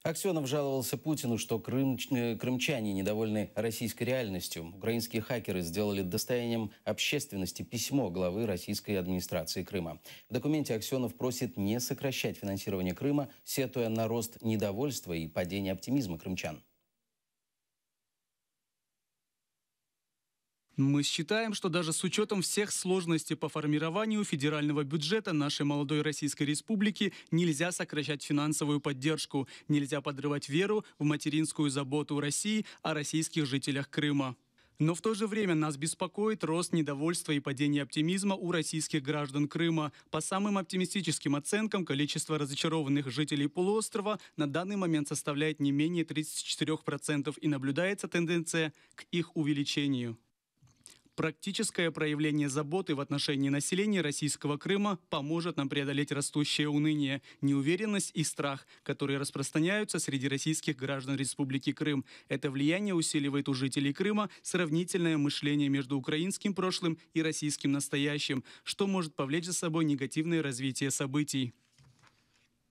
Аксенов жаловался Путину, что крымчане недовольны российской реальностью. Украинские хакеры сделали достоянием общественности письмо главы российской администрации Крыма. В документе Аксенов просит не сокращать финансирование Крыма, сетуя на рост недовольства и падение оптимизма крымчан. Мы считаем, что даже с учетом всех сложностей по формированию федерального бюджета нашей молодой Российской Республики нельзя сокращать финансовую поддержку, нельзя подрывать веру в материнскую заботу России о российских жителях Крыма. Но в то же время нас беспокоит рост недовольства и падение оптимизма у российских граждан Крыма. По самым оптимистическим оценкам, количество разочарованных жителей полуострова на данный момент составляет не менее 34% и наблюдается тенденция к их увеличению. Практическое проявление заботы в отношении населения российского Крыма поможет нам преодолеть растущее уныние, неуверенность и страх, которые распространяются среди российских граждан Республики Крым. Это влияние усиливает у жителей Крыма сравнительное мышление между украинским прошлым и российским настоящим, что может повлечь за собой негативное развитие событий.